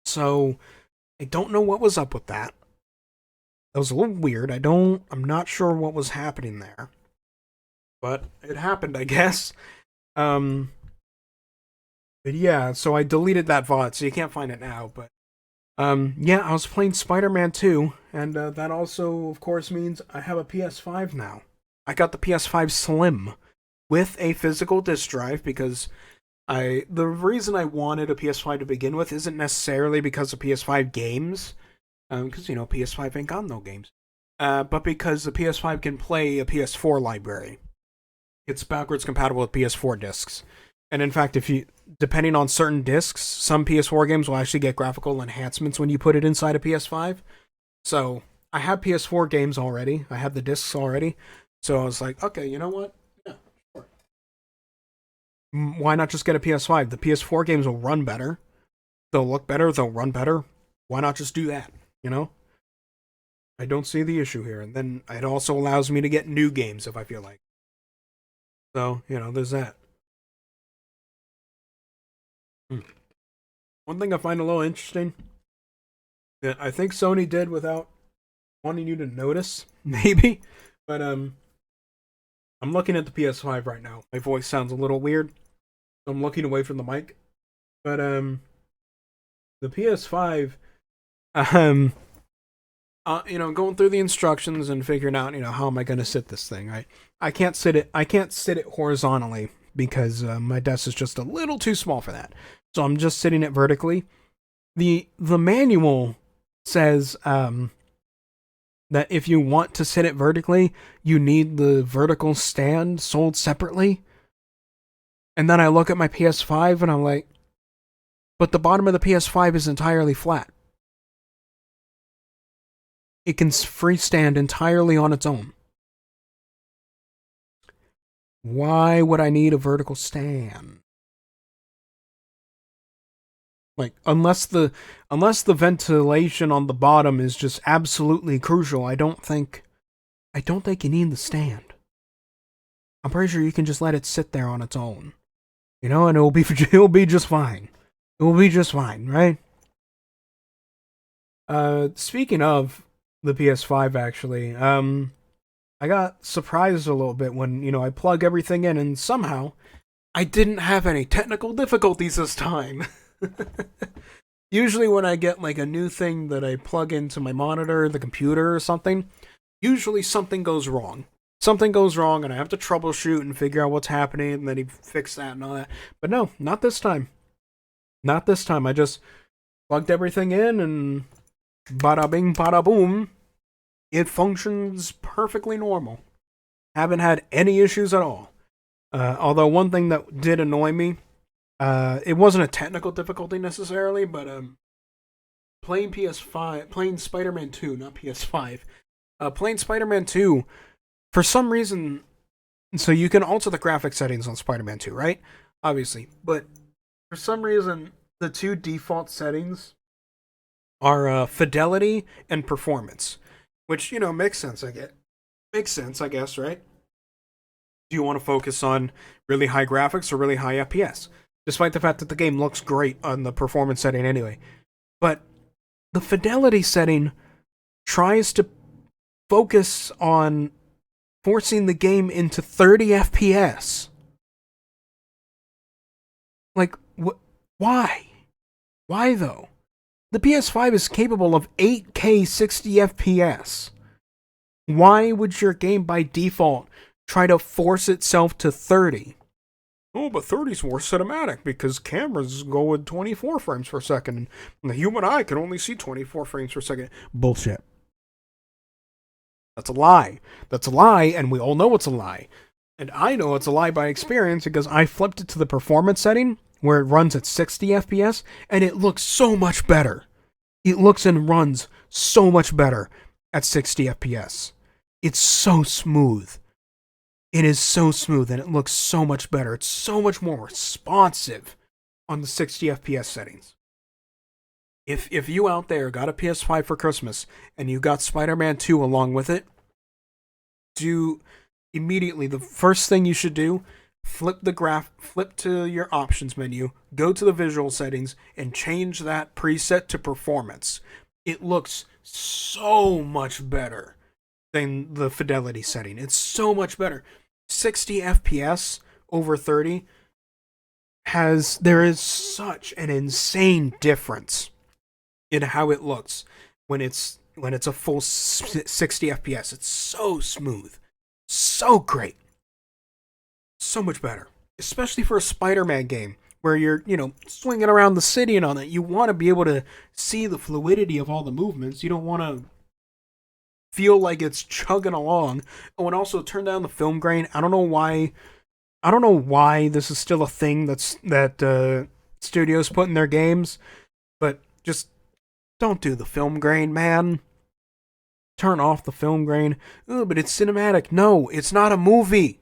So I don't know what was up with that. That was a little weird. I'm not sure what was happening there. But it happened, I guess. But yeah, so I deleted that VOD, so you can't find it now, but yeah, I was playing Spider-Man 2, and that also, of course, means I have a PS5 now. I got the PS5 Slim with a physical disc drive because the reason I wanted a PS5 to begin with isn't necessarily because of PS5 games, because PS5 ain't got no games, but because the PS5 can play a PS4 library. It's backwards compatible with PS4 discs. And in fact, depending on certain discs, some PS4 games will actually get graphical enhancements when you put it inside a PS5. So I have PS4 games already. I have the discs already. So I was like, okay, you know what? Yeah, sure. Why not just get a PS5? The PS4 games will run better. They'll look better. They'll run better. Why not just do that? I don't see the issue here. And then it also allows me to get new games if I feel like. So, there's that. One thing I find a little interesting that I think Sony did without wanting you to notice, maybe, but I'm looking at the PS5 right now. My voice sounds a little weird, so I'm looking away from the mic. But the PS5, going through the instructions and figuring out, how am I going to sit this thing? I can't sit it horizontally because my desk is just a little too small for that. So I'm just sitting it vertically. The manual says that if you want to sit it vertically, you need the vertical stand sold separately. And then I look at my PS5 and I'm like, but the bottom of the PS5 is entirely flat. It can freestand entirely on its own. Why would I need a vertical stand? Like, unless the ventilation on the bottom is just absolutely crucial, I don't think you need the stand. I'm pretty sure you can just let it sit there on its own. And it'll be just fine. It will be just fine, right? Speaking of the PS5, actually, I got surprised a little bit when, I plug everything in and somehow I didn't have any technical difficulties this time. Usually when I get like a new thing that I plug into my monitor, the computer or something, usually something goes wrong. Something goes wrong and I have to troubleshoot and figure out what's happening and then he fix that and all that. But no, not this time. Not this time. I just plugged everything in and bada bing, bada boom. It functions perfectly normal. Haven't had any issues at all. Although one thing that did annoy me, it wasn't a technical difficulty necessarily, but playing PS5, playing Spider-Man 2, not PS5, Playing Spider-Man 2, for some reason, so you can alter the graphic settings on Spider-Man 2, right? Obviously. But for some reason, the two default settings are fidelity and performance. Which, makes sense, I get. Makes sense, I guess, right? Do you want to focus on really high graphics or really high FPS? Despite the fact that the game looks great on the performance setting anyway. But the fidelity setting tries to focus on forcing the game into 30 FPS. Like, why? Why though? The PS5 is capable of 8K 60 FPS. Why would your game by default try to force itself to 30? Oh, but 30's more cinematic because cameras go at 24 frames per second and the human eye can only see 24 frames per second. Bullshit. That's a lie. That's a lie, and we all know it's a lie. And I know it's a lie by experience because I flipped it to the performance setting where it runs at 60 FPS and it looks so much better. It looks and runs so much better at 60 FPS. It's so smooth. It is so smooth and it looks so much better. It's so much more responsive on the 60 FPS settings. If you out there got a PS5 for Christmas and you got Spider-Man 2 along with it, do immediately the first thing you should do, flip to your options menu, go to the visual settings and change that preset to performance. It looks so much better than the fidelity setting. It's so much better. 60 FPS over 30 there is such an insane difference in how it looks when it's a full 60 FPS. It's so smooth, so great, so much better. Especially for a Spider-Man game where you're, swinging around the city and all that. You want to be able to see the fluidity of all the movements. You don't want to feel like it's chugging along. Oh, and also turn down the film grain. I don't know why this is still a thing that studios put in their games, but just don't do the film grain, man. Turn off the film grain. Oh, but it's cinematic. No, it's not a movie.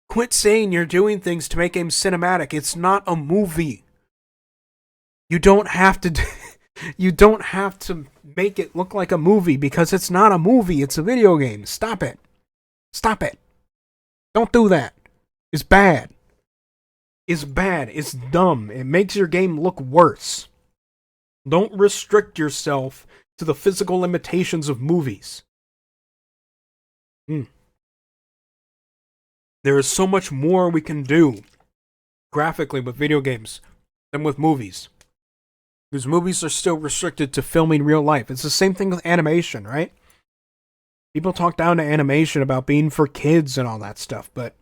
Quit saying you're doing things to make games cinematic. It's not a movie. You don't have to you don't have to make it look like a movie because it's not a movie. It's a video game. Stop it. Stop it. Don't do that. It's bad. It's bad. It's dumb. It makes your game look worse. Don't restrict yourself to the physical limitations of movies. There is so much more we can do graphically with video games than with movies. Because movies are still restricted to filming real life. It's the same thing with animation, right? People talk down to animation about being for kids and all that stuff, but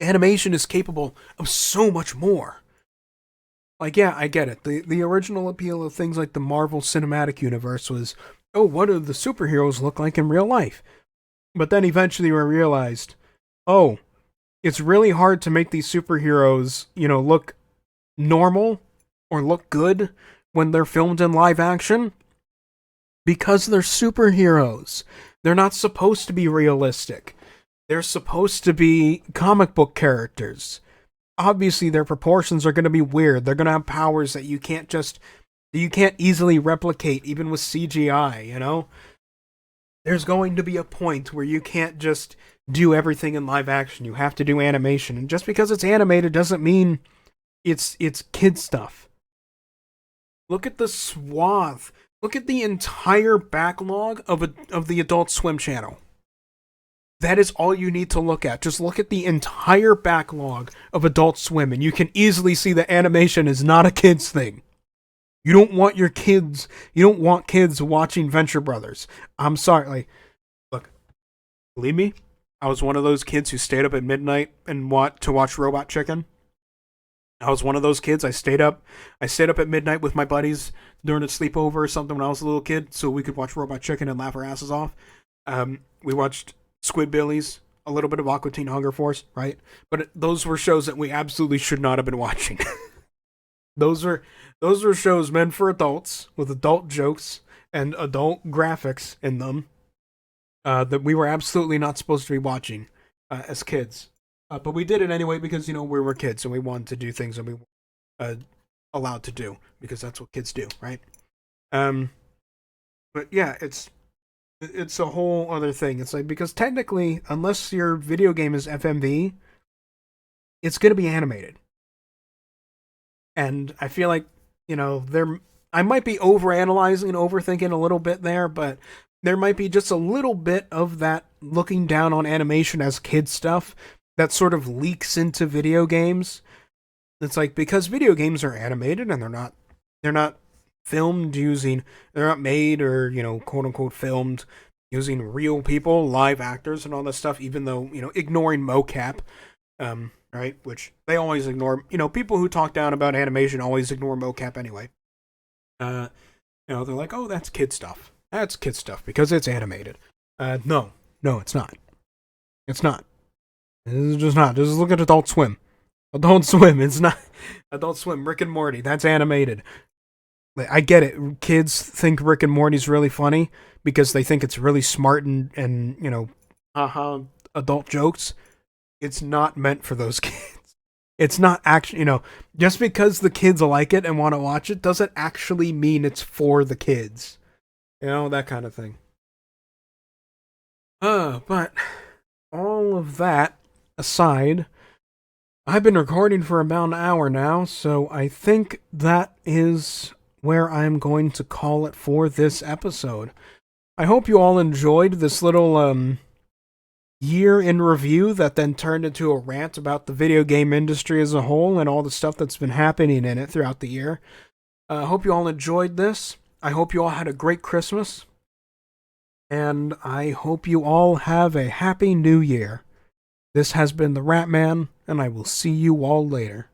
animation is capable of so much more. Like, yeah, I get it. The original appeal of things like the Marvel Cinematic Universe was, oh, what do the superheroes look like in real life? But then eventually we realized, oh, it's really hard to make these superheroes, look normal or look good when they're filmed in live action because they're superheroes. They're not supposed to be realistic. They're supposed to be comic book characters. Obviously, their proportions are going to be weird. They're going to have powers that you can't easily replicate, even with CGI, There's going to be a point where you can't just do everything in live action. You have to do animation. And just because it's animated doesn't mean it's kid stuff. Look at the swath. Look at the entire backlog of the Adult Swim channel. That is all you need to look at. Just look at the entire backlog of Adult Swim, and you can easily see that animation is not a kid's thing. You don't want kids watching Venture Brothers. I'm sorry. Look, believe me, I was one of those kids who stayed up at midnight and to watch Robot Chicken. I was one of those kids. I stayed up at midnight with my buddies during a sleepover or something when I was a little kid, so we could watch Robot Chicken and laugh our asses off. We watched Squidbillies, a little bit of Aqua Teen Hunger Force, right? But those were shows that we absolutely should not have been watching. Those were shows meant for adults with adult jokes and adult graphics in them. that we were absolutely not supposed to be watching as kids. But we did it anyway because, we were kids and we wanted to do things that we were allowed to do because that's what kids do, right? Um, but yeah, it's a whole other thing. It's like, because technically, unless your video game is FMV, it's going to be animated. And I feel like, there I might be overanalyzing and overthinking a little bit there, but there might be just a little bit of that looking down on animation as kid stuff that sort of leaks into video games. It's like, because video games are animated and they're not filmed using they're not made or, quote unquote filmed using real people, live actors and all that stuff, even though, ignoring mocap. Right, which they always ignore. People who talk down about animation always ignore mocap anyway. Uh, they're like, oh, that's kid stuff. That's kid stuff because it's animated. No, it's not. It's not. It's just not. Just look at Adult Swim. Adult Swim. It's not Adult Swim. Rick and Morty. That's animated. I get it. Kids think Rick and Morty's really funny because they think it's really smart and haha, adult jokes. It's not meant for those kids. It's not actually, just because the kids like it and want to watch it doesn't actually mean it's for the kids. That kind of thing. But all of that aside, I've been recording for about an hour now, so I think that is where I'm going to call it for this episode. I hope you all enjoyed this little, year in review that then turned into a rant about the video game industry as a whole and all the stuff that's been happening in it throughout the year. I hope you all enjoyed this. I hope you all had a great Christmas. And I hope you all have a happy new year. This has been the Rat Man, and I will see you all later.